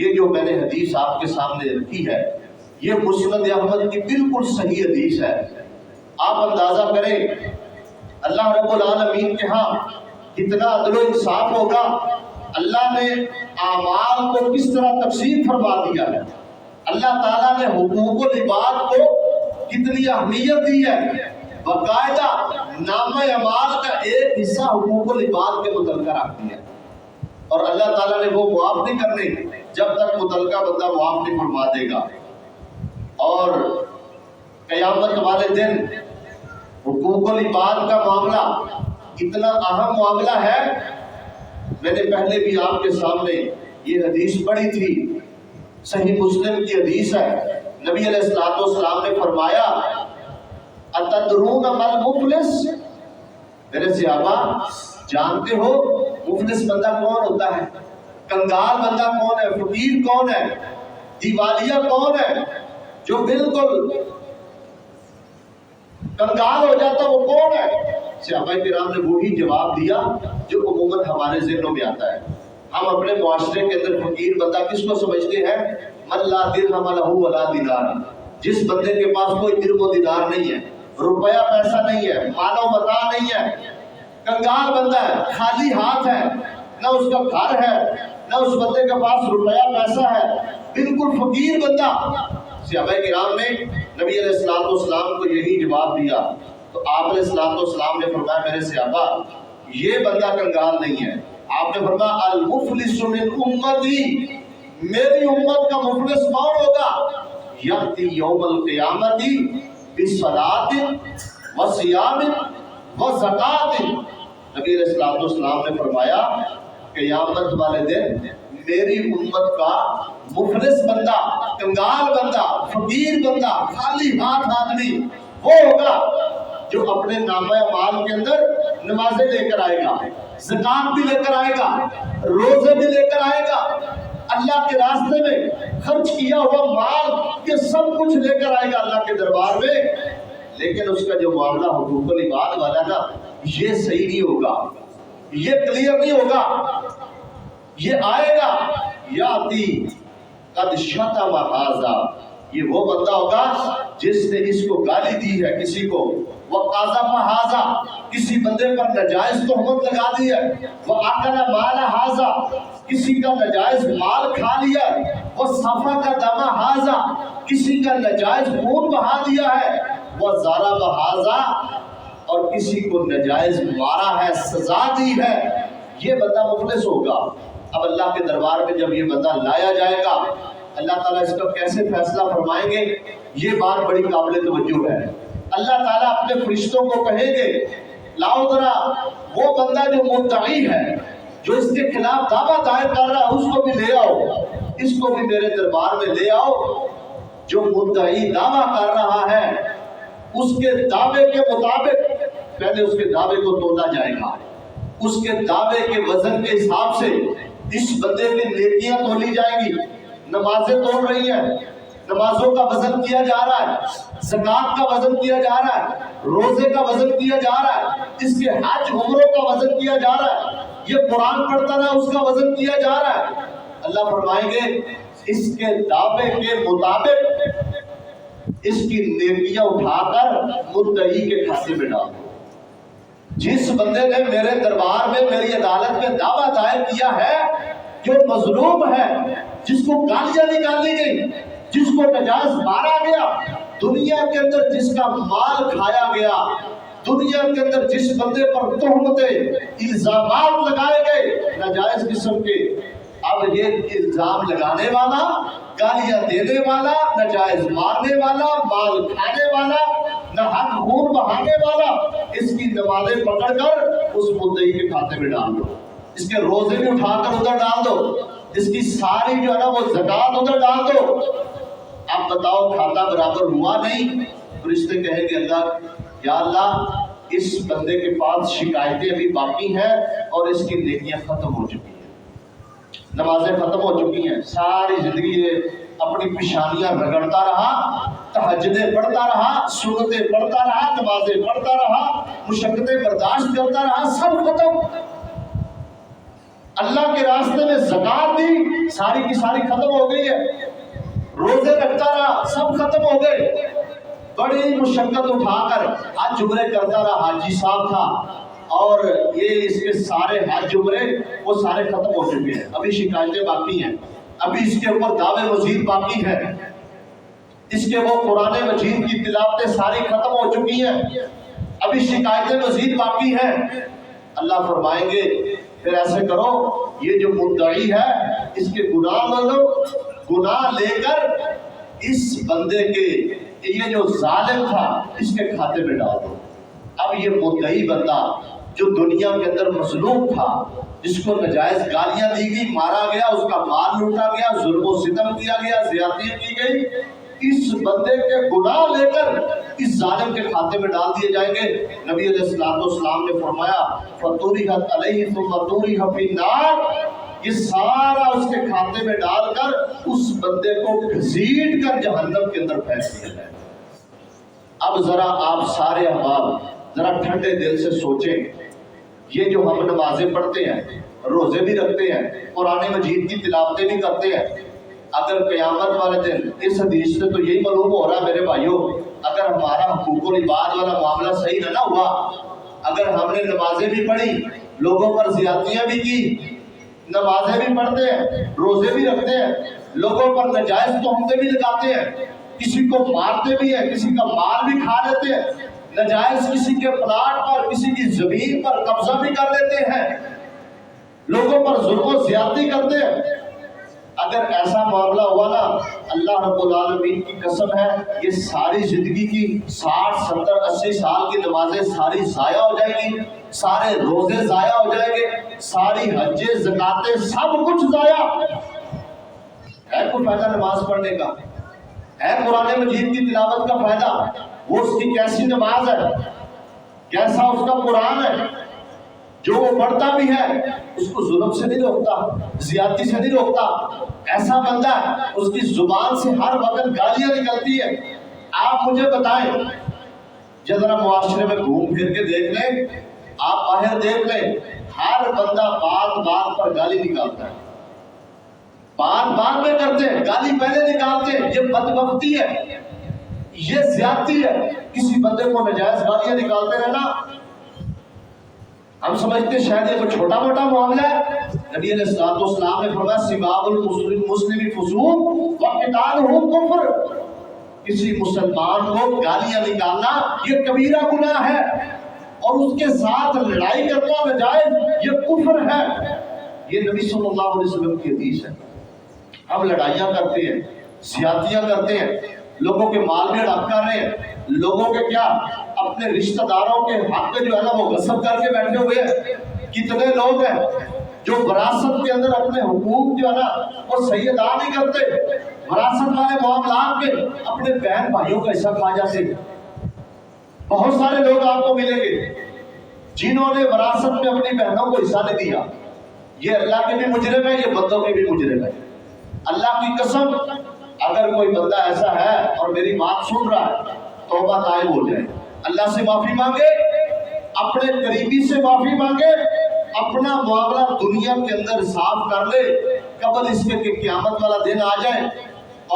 یہ جو میں نے حدیث آپ کے سامنے رکھی ہے یہ مسند احمد کی بالکل صحیح حدیث ہے. آپ اندازہ کریں اللہ رب العالمین کے ہاں کتنا عدل و انصاف ہوگا. اللہ نے اعمال کو کس طرح تقسیم فرما دیا ہے. اللہ تعالیٰ نے حقوق العباد کو کتنی اہمیت دی ہے. باقاعدہ نامہ اعمال کا ایک حصہ حقوق العباد کے متعلقہ رکھ دیا اور اللہ تعالیٰ نے وہ معاف نہیں کرنے جب تک متعلقہ بندہ معاف نہیں فرما دے گا. اور قیامت والے دن حقوق العباد کا معاملہ اتنا اہم معاملہ ہے. میں نے پہلے بھی آپ کے سامنے یہ حدیث پڑھی تھی, صحیح مسلم کی حدیث ہے. نبی علیہ الصلوۃ والسلام نے فرمایا اتدرون من مفلس, میرے صحابہ جانتے ہو مفلس بندہ کون ہوتا ہے؟ کنگال بندہ کون ہے؟ فقیر کون ہے؟ دیوالیہ کون ہے؟ جو بالکل کنگال ہو جاتا وہ کون ہے؟ صحابہ کرام نے وہی جواب دیا جو عموماً ہمارے ذہنوں میں آتا ہے. ہم اپنے معاشرے کے اندر فقیر بندہ کس کو سمجھتے ہیں؟ من لا درہم لہ ولا دینار, جس بندے کے پاس کوئی درہم و دینار نہیں ہے, روپیہ پیسہ نہیں ہے, مال و متاع نہیں ہے, کنگال بندہ ہے, خالی ہاتھ ہے, نہ اس کا گھر ہے, نہ اس بندے کے پاس روپیہ پیسہ ہے, بالکل فقیر بندہ. صحابہ کرام نے نبی علیہ الصلوۃ والسلام کو یہی جواب دیا تو آپ علیہ الصلوۃ والسلام نے فرمایا میرے صحابہ یہ بندہ کنگال نہیں ہے. آپ نے فرمایا المفلس من امتی, میری امت کا مفلس کون ہوگا؟ یأتی یوم القیامت بصلاۃ وصیام وزکوٰۃ. نبی علیہ الصلوۃ والسلام نے فرمایا قیامت والے دن میری امت کا مفلس بندہ, کنگال بندہ, فقیر بندہ, خالی ہاتھ آدمی وہ ہوگا جو اپنے نامہ اعمال کے اندر نمازیں لے کر آئے گا, زکات بھی لے کر آئے گا, روزے بھی لے کر آئے گا, اللہ کے راستے میں خرچ کیا ہوا مال یہ سب کچھ لے کر آئے گا اللہ کے دربار میں, لیکن اس کا جو معاملہ حقوق العباد والا نا یہ صحیح نہیں ہوگا, یہ کلیئر نہیں ہوگا. یہ آئے گا یاتی قد شتم ھذا, یہ وہ بندہ ہوگا جس نے اس کو گالی دی ہے کسی کو, وقذف ھذا, کسی بندے پر ناجائز تہمت لگا دی ہے, واکل مال ھذا, کسی کا ناجائز مال کھا لیا, وسفک دم ھذا, کسی کا ناجائز خون بہا دیا ہے, وضرب ھذا, اور کسی کو ناجائز مارا ہے, سزا دی ہے. یہ بندہ مفلس ہوگا. اب اللہ کے دربار میں جب یہ بندہ لایا جائے گا اللہ تعالیٰ اس کا کیسے فیصلہ فرمائیں گے یہ بات بڑی قابل توجہ ہے. اللہ تعالیٰ اپنے فرشتوں کو کہیں گے لاؤ ذرا وہ بندہ جو مدعی ہے, جو اس کے خلاف دعویٰ دائر کر رہا ہے اس کو بھی لے آؤ, اس کو بھی میرے دربار میں لے آؤ. جو مدعی دعویٰ کر رہا ہے اس کے دعوے کے مطابق پہلے اس کے دعوے کو تولا جائے گا, اس کے دعوے کے وزن کے حساب سے اس بندے کی نیکیاں تولی جائیں گی. نمازیں توڑ رہی ہیں, نمازوں کا وزن کیا جا رہا ہے, زکات کا وزن کیا جا رہا ہے, روزے کا وزن کیا جا رہا ہے, اس کے حج عمروں کا وزن کیا جا رہا ہے, یہ قرآن پڑھتا رہا اس کا وزن کیا جا رہا ہے. اللہ فرمائیں گے اس کے دعوے کے مطابق اس کی نیکیاں اٹھا کر مدعی کے کھاتے میں ڈال دو. جس بندے نے میرے دربار میں میری عدالت میں دعویٰ دائر کیا ہے, جو مظلوم ہے, جس کو گالیاں نکالی گئی, جس کو ناجائز مارا گیا, دنیا کے اندر جس کا مال کھایا گیا, دنیا کے اندر جس بندے پر تہمتیں الزامات لگائے گئے ناجائز قسم کے, اب یہ الزام لگانے والا, گالیاں دینے والا, ناجائز مارنے والا, مال کھانے والا, نہ حق خون بہانے والا, اس کی نمازیں پکڑ کر اس مدعی کے کھاتے میں ڈال دو, اس کے روزے بھی اٹھا کر ادھر ڈال دو, اس کی ساری جو ہے نا وہ زکات ادھر ڈال دو. اب بتاؤ کھاتا برابر ہوا نہیں؟ فرشتے کہیں گے اللہ یا اللہ اس بندے کے پاس شکایتیں ابھی باقی ہیں اور اس کی نیکیاں ختم ہو چکی ہیں, نمازیں ختم ہو چکی ہیں, ساری زندگی اپنی پیشانیاں رگڑتا رہا, تہجدیں پڑھتا رہا, سنتیں پڑھتا رہا, نمازیں پڑھتا رہا, مشقتیں برداشت کرتا رہا, سب ختم. اللہ کے راستے میں زکات دی، ساری کی ساری ختم ہو گئی ہے، روزے رکھتا رہا، سب ختم ہو گئے، بڑی مشقت اٹھا کر حج عمرے کرتا رہا، حاجی صاحب تھا، اور یہ اس کے سارے حج عمرے وہ سارے ختم ہو چکے ہیں، ابھی شکایتیں باقی ہیں، ابھی اس کے اوپر دعوے مزید باقی ہیں، اس کے وہ قرآن مجید کی تلاوتیں ساری ختم ہو چکی ہیں، ابھی شکایتیں مزید باقی ہیں۔ اللہ فرمائیں گے پھر ایسے کرو، یہ جو مدعی ہے اس کے گناہ نہ لو، گناہ لے کر اس بندے کے، یہ جو ظالم تھا اس کے کھاتے میں ڈال دو۔ اب یہ مدعی بندہ جو دنیا کے اندر مظلوم تھا، جس کو نجائز گالیاں دی گئی، مارا گیا، اس کا مال لوٹا گیا، ظلم و ستم کیا گیا، زیادتیاں کی گئی، اس بندے کے گناہ لے کر اس ظالم کے کھاتے میں ڈال دیے جائیں گے۔ نبی علیہ السلام نے فرمایا فَطُرِحَتْ عَلَيْهِ ثُمَّ طُرِحَ فِي النَّارِ، یہ سارا اس کے کھاتے میں ڈال کر اس بندے کو گھسیٹ کر جہنم کے اندر پھینک دیا جائے۔ اب ذرا آپ سارے احباب ذرا ٹھنڈے دل سے سوچیں، یہ جو ہم نمازیں پڑھتے ہیں، روزے بھی رکھتے ہیں، قرآن مجید کی تلاوتیں بھی کرتے ہیں، اگر قیامت والے دن اس حدیث سے تو یہی معلوم ہو رہا ہے میرے بھائیوں، اگر ہمارا حقوق العباد والا معاملہ صحیح نہ ہوا، اگر ہم نے نمازیں بھی پڑھی، لوگوں پر زیادتیاں بھی کی، نمازیں بھی پڑھتے ہیں، روزے بھی رکھتے ہیں، لوگوں پر نجائز تہمتیں بھی لگاتے ہیں، کسی کو مارتے بھی ہیں، کسی کا مال بھی کھا لیتے ہیں، نجائز کسی کے پلاٹ پر، کسی کی زمین پر قبضہ بھی کر لیتے ہیں، لوگوں پر ظلم و زیادتی کرتے ہیں، اگر ایسا معاملہ ہوا نا، اللہ رب العالمین کی قسم ہے، یہ ساری زندگی کی 60 70 80 سال کی نمازیں ساری ضائع ہو جائیں گی، سارے روزے ضائع ہو جائیں گے، ساری حجیں زکاتیں سب کچھ ضائع۔ ہے کوئی فائدہ نماز پڑھنے کا؟ ہے قرآن مجید کی تلاوت کا فائدہ؟ وہ اس کی کیسی نماز ہے، کیسا اس کا قرآن ہے، جو وہ پڑھتا بھی ہے اس کو ظلم سے نہیں روکتا، زیادتی سے نہیں روکتا، ایسا بندہ ہے اس کی زبان سے ہر وقت گالیاں نکلتی ہے۔ آپ مجھے بتائیں، جب ذرا معاشرے میں گھوم پھر کے دیکھ لیں، آپ باہر دیکھ لیں، ہر بندہ بات بات پر گالی نکالتا ہے، بات بات میں کرتے ہیں، گالی پہلے نکالتے ہیں، یہ بدبختی ہے، یہ زیادتی ہے، کسی بندے کو نجائز گالیاں نکالتے رہنا۔ ہم سمجھتے شاید یہ کوئی چھوٹا موٹا معاملہ ہے، نبی علیہ السلام نے فرمایا سباب المسلم فسوق وقتالہ کفر، کسی مسلمان کو گالیاں نکالنا یہ کبیرہ گناہ ہے، اور اس کے ساتھ لڑائی کرنا ناجائز، یہ کفر ہے۔ یہ نبی صلی اللہ علیہ وسلم کی حدیث ہے۔ ہم لڑائیاں کرتے ہیں، زیادتیاں کرتے ہیں، لوگوں کے مال میں ہڑپ کر رہے ہیں، لوگوں کے کیا اپنے رشتہ داروں کے حق جو ہے نا وہ غصب کر کے بیٹھے ہوئے ہیں۔ کتنے لوگ ہیں جو وراثت کے اندر اپنے حقوق جو ہے نا وہ صحیح ادا نہیں کرتے، وراثت والے معاملات میں اپنے بہن بھائیوں کا حصہ کھا جاتے ہیں۔ بہت سارے لوگ آپ کو ملیں گے جنہوں نے وراثت میں اپنی بہنوں کو حصہ نہیں دیا، یہ اللہ کے بھی مجرم ہے، یہ بندوں کے بھی مجرم ہے۔ اللہ کی قسم، اگر کوئی بندہ ایسا ہے اور میری بات سن رہا ہے، توبہ طائب ہو جائے، اللہ سے معافی مانگے، اپنے قریبی سے معافی مانگے، اپنا معاملہ دنیا کے اندر صاف کر لے، قبل اس کے کہ قیامت والا دن آ جائے،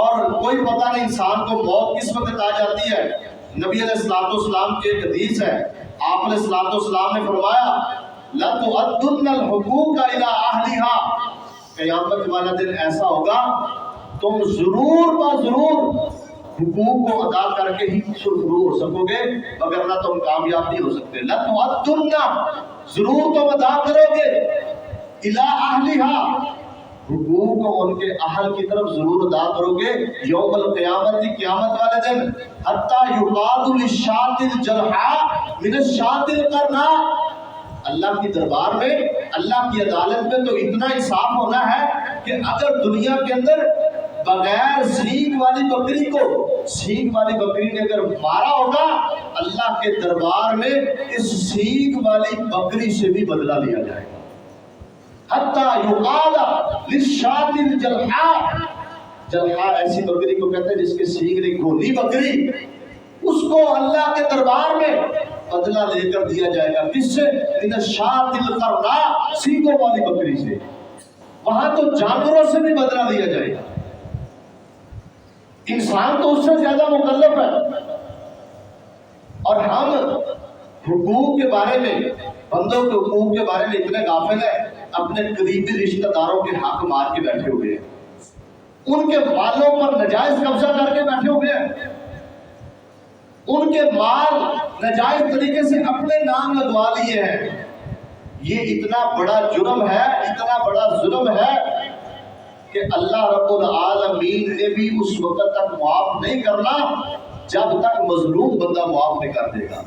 اور کوئی پتہ نہیں انسان کو موت کس وقت آ جاتی ہے۔ نبی علیہ السلام کی ایک حدیث ہے، آپ علیہ السلام نے فرمایا لَتُؤَدُّنَّ الْحُقُوقَ إِلَىٰ أَهْلِهَا، قیامت والا دن ایسا ہوگا تم ضرور ضرور حقوق کو ادا کر کے ہی سرخرو ہو سکو گے، وگرنہ تم کامیاب نہیں ہو سکتے۔ لَتُؤَدُّنَّ، ضرور تم ادا کرو گے، إِلَىٰ أَهْلِهَا، حقوق کو ان کے اہل کی طرف ضرور ادا کرو گے، یوم القیامت، قیامت والے دن، حَتَّى يُقَادُ لِلشَّاةِ الْجَرْحَىٰ مِنَ الشَّاةِ الْقَرْنَىٰ، اللہ کی دربار میں، اللہ کی عدالت میں تو اتنا انصاف ہونا ہے کہ اگر دنیا کے اندر بغیر سینگ والی بکری کو، سینگ والی بکری نے اگر مارا ہوگا، اللہ کے دربار میں اس سینگ والی بکری سے بھی بدلہ لیا جائے گا۔ حتیٰ یقال للشاۃ الجلحاء، جلحاء ایسی بکری کو کہتے ہیں جس کے سینگ نہیں، گھونی بکری، اس کو اللہ کے دربار میں بدلہ لے کر دیا جائے گا. کس سے؟ من الشاة القرناء، سینگوں والی بکری سے. وہاں تو جانوروں سے بھی بدلہ لیا جائے گا. انسان تو اس سے زیادہ مکلف ہے. اور ہم حقوق کے بارے میں، بندوں کے حقوق کے بارے میں اتنے غافل ہیں، اپنے قریبی رشتہ داروں کے حق مار کے بیٹھے ہوئے ہیں، ان کے بالوں پر نجائز قبضہ کر کے بیٹھے ہوئے ہیں، ان کے مال نجائز طریقے سے اپنے نام لگوا لیے ہیں. یہ اتنا بڑا جرم ہے، اتنا بڑا ظلم ہے کہ اللہ رب العالمین نے بھی اس وقت تک معاف نہیں کرنا جب تک مظلوم بندہ معاف نہیں کر دے گا.